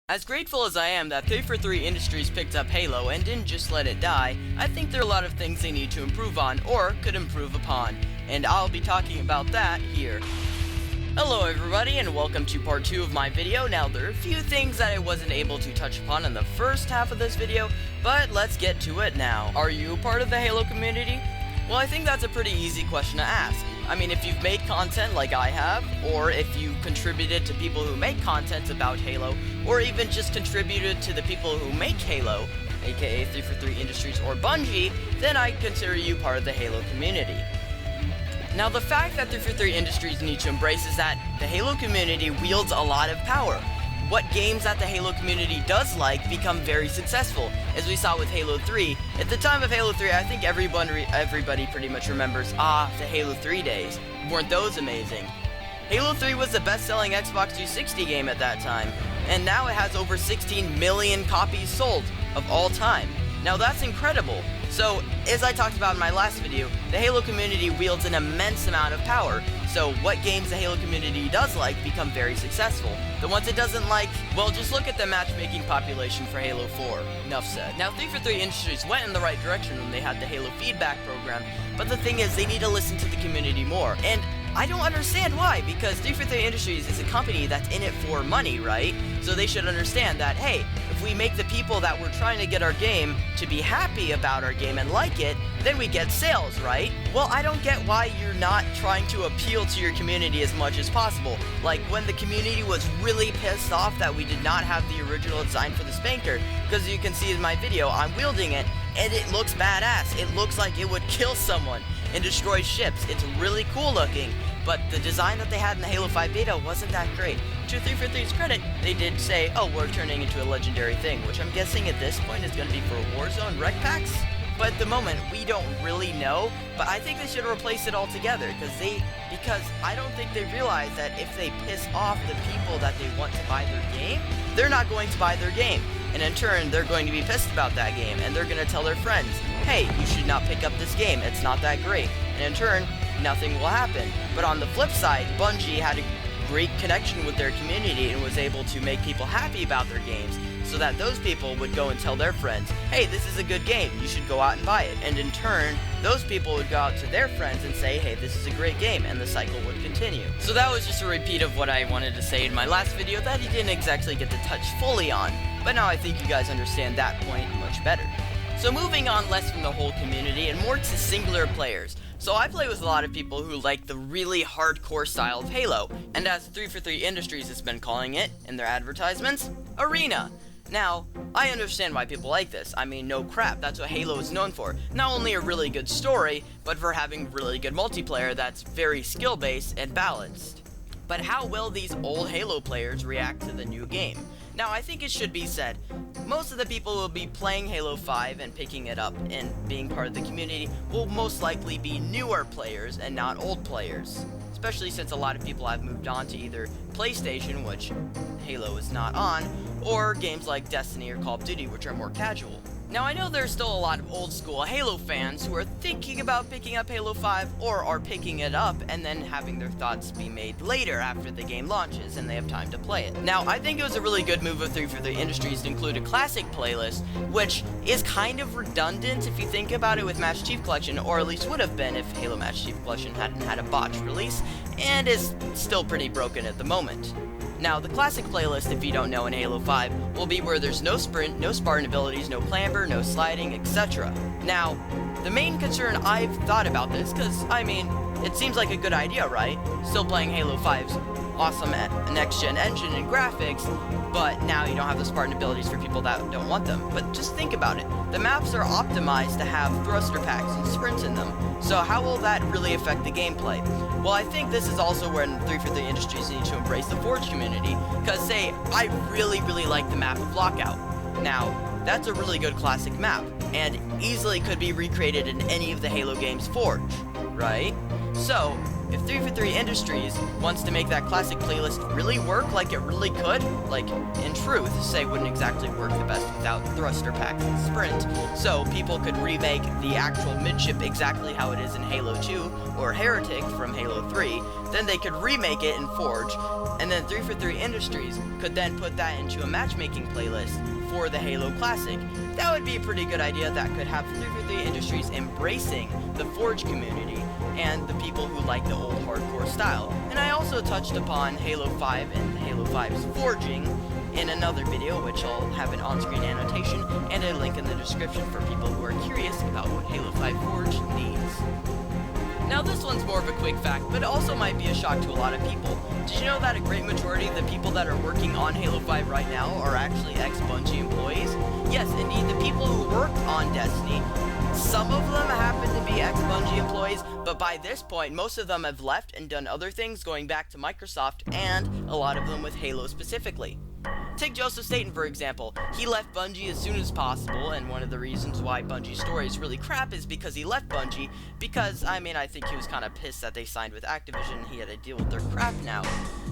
As grateful as I am that 343 Industries picked up Halo and didn't just let it die, I think there are a lot of things they need to improve on, or could improve upon, and I'll be talking about that here. Hello everybody, and welcome to part 2 of my video. Now, there are a few things that I wasn't able to touch upon in the first half of this video, but let's get to it now. Are you part of the Halo community? Well, I think that's a pretty easy question to ask. I mean, if you've made content like I have, or if you contributed to people who make content about Halo, or even just contributed to the people who make Halo, aka 343 Industries or Bungie, then I consider you part of the Halo community. Now, the fact that 343 Industries need to embrace is that the Halo community wields a lot of power. What games that the Halo community does like become very successful, as we saw with Halo 3. At the time of Halo 3, I think everybody pretty much remembers, the Halo 3 days. Weren't those amazing? Halo 3 was the best-selling Xbox 360 game at that time, and now it has over 16 million copies sold of all time. Now that's incredible. So, as I talked about in my last video, the Halo community wields an immense amount of power. So what games the Halo community does like become very successful. The ones it doesn't like, well, just look at the matchmaking population for Halo 4. Enough said. Now, 343 Industries went in the right direction when they had the Halo feedback program, but the thing is, they need to listen to the community more. And I don't understand why, because 343 Industries is a company that's in it for money, right? So they should understand that, hey, if we make the people that we're trying to get our game to be happy about our game and like it, then we get sales, right? Well, I don't get why you're not trying to appeal to your community as much as possible. Like when the community was really pissed off that we did not have the original design for the Spanker, because you can see in my video, I'm wielding it, and it looks badass. It looks like it would kill someone and destroy ships. It's really cool looking, but the design that they had in the Halo 5 beta wasn't that great. To 343's credit, they did say, oh, we're turning into a legendary thing, which I'm guessing at this point is going to be for Warzone rec packs? But at the moment, we don't really know, but I think they should replace it altogether, because I don't think they realize that if they piss off the people that they want to buy their game, they're not going to buy their game. And in turn, they're going to be pissed about that game, and they're going to tell their friends, hey, you should not pick up this game, it's not that great. And in turn, nothing will happen. But on the flip side, Bungie had a great connection with their community and was able to make people happy about their games, so that those people would go and tell their friends, hey, this is a good game, you should go out and buy it. And in turn, those people would go out to their friends and say, hey, this is a great game, and the cycle would continue. So that was just a repeat of what I wanted to say in my last video that I didn't exactly get to touch fully on, but now I think you guys understand that point much better. So moving on less from the whole community and more to singular players. So I play with a lot of people who like the really hardcore style of Halo, and as 343 Industries has been calling it in their advertisements, Arena. Now, I understand why people like this. I mean, no crap, that's what Halo is known for. Not only a really good story, but for having really good multiplayer that's very skill-based and balanced. But how will these old Halo players react to the new game? Now, I think it should be said, most of the people who will be playing Halo 5 and picking it up and being part of the community will most likely be newer players and not old players. Especially since a lot of people have moved on to either PlayStation, which Halo is not on, or games like Destiny or Call of Duty, which are more casual. Now, I know there's still a lot of old school Halo fans who are thinking about picking up Halo 5 or are picking it up and then having their thoughts be made later after the game launches and they have time to play it. Now, I think it was a really good move of 343 Industries to include a classic playlist, which is kind of redundant if you think about it with Master Chief Collection, or at least would have been if Halo Master Chief Collection hadn't had a botched release, and is still pretty broken at the moment. Now, the classic playlist, if you don't know in Halo 5, will be where there's no sprint, no Spartan abilities, no clamber, no sliding, etc. Now, the main concern I've thought about this, because, I mean, it seems like a good idea, right? Still playing Halo 5's awesome next-gen engine and graphics, but now you don't have the Spartan abilities for people that don't want them. But just think about it. The maps are optimized to have thruster packs and sprints in them, so how will that really affect the gameplay? Well, I think this is also when 343 Industries need to embrace the Forge community, because say, I really like the map of Lockout. Now, that's a really good classic map, and easily could be recreated in any of the Halo games Forge, right? So, if 343 Industries wants to make that classic playlist really work like it really could, like, in truth, say wouldn't exactly work the best without thruster packs and sprint, so people could remake the actual midship exactly how it is in Halo 2, or Heretic from Halo 3, then they could remake it in Forge, and then 343 Industries could then put that into a matchmaking playlist for the Halo Classic. That would be a pretty good idea that could have 343 Industries embracing the Forge community and the people who like the old hardcore style. And I also touched upon Halo 5 and Halo 5's forging in another video, which I'll have an on-screen annotation and a link in the description for people who are curious about what Halo 5 Forge needs. Now this one's more of a quick fact, but it also might be a shock to a lot of people. Did you know that a great majority of the people that are working on Halo 5 right now are actually ex-Bungie employees? Yes, indeed, the people who worked on Destiny, some of them happen to be ex-Bungie employees, but by this point, most of them have left and done other things, going back to Microsoft, and a lot of them with Halo specifically. Take Joseph Staten, for example. He left Bungie as soon as possible, and one of the reasons why Bungie's story is really crap is because he left Bungie, because, I think he was kind of pissed that they signed with Activision and he had to deal with their crap now.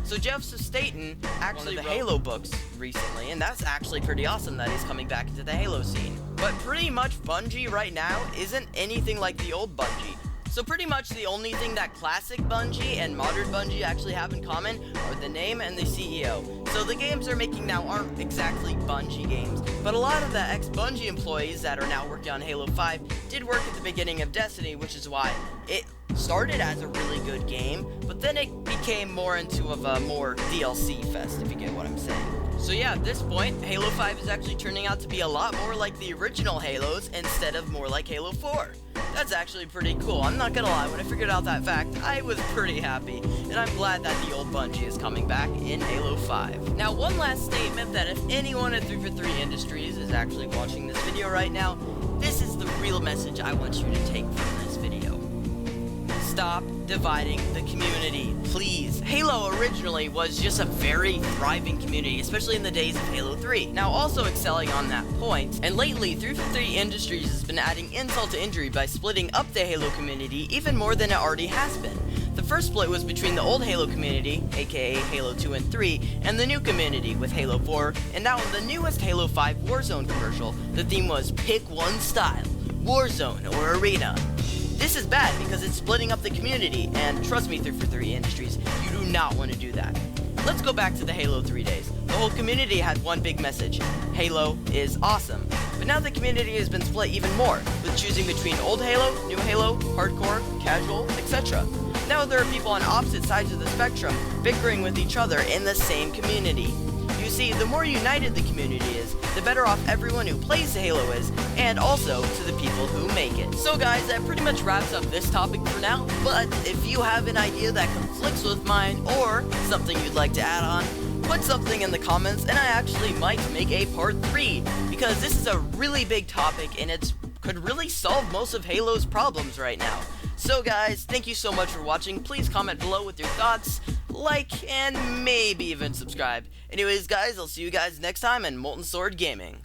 So Joseph Staten actually wrote the Halo books recently, and that's actually pretty awesome that he's coming back into the Halo scene. But pretty much Bungie right now isn't anything like the old Bungie. So pretty much the only thing that classic Bungie and modern Bungie actually have in common are the name and the CEO. So the games they're making now aren't exactly Bungie games, but a lot of the ex-Bungie employees that are now working on Halo 5 did work at the beginning of Destiny, which is why it started as a really good game, but then it became more into a more DLC fest, if you get what I'm saying. So yeah, at this point, Halo 5 is actually turning out to be a lot more like the original Halos instead of more like Halo 4. That's actually pretty cool. I'm not gonna lie, when I figured out that fact, I was pretty happy, and I'm glad that the old Bungie is coming back in Halo 5. Now, one last statement that if anyone at 343 Industries is actually watching this video right now, this is the real message I want you to take from this video. Stop dividing the community, please. Halo originally was just a very thriving community, especially in the days of Halo 3. Now, also excelling on that point, and lately 343 Industries has been adding insult to injury by splitting up the Halo community even more than it already has been. The first split was between the old Halo community, aka Halo 2 and 3, and the new community with Halo 4, and now in the newest Halo 5 Warzone commercial, the theme was pick one style, Warzone or Arena. This is bad because it's splitting up the community, and trust me, 343 Industries, you do not want to do that. Let's go back to the Halo 3 days. The whole community had one big message: Halo is awesome. But now the community has been split even more, with choosing between old Halo, new Halo, hardcore, casual, etc. Now there are people on opposite sides of the spectrum bickering with each other in the same community. You see, the more united the community is, the better off everyone who plays Halo is, and also to the people who make it. So guys, that pretty much wraps up this topic for now, but if you have an idea that conflicts with mine, or something you'd like to add on, put something in the comments and I actually might make a part 3, because this is a really big topic and it could really solve most of Halo's problems right now. So guys, thank you so much for watching. Please comment below with your thoughts, like, and maybe even subscribe. Anyways guys, I'll see you guys next time in Molten Sword Gaming.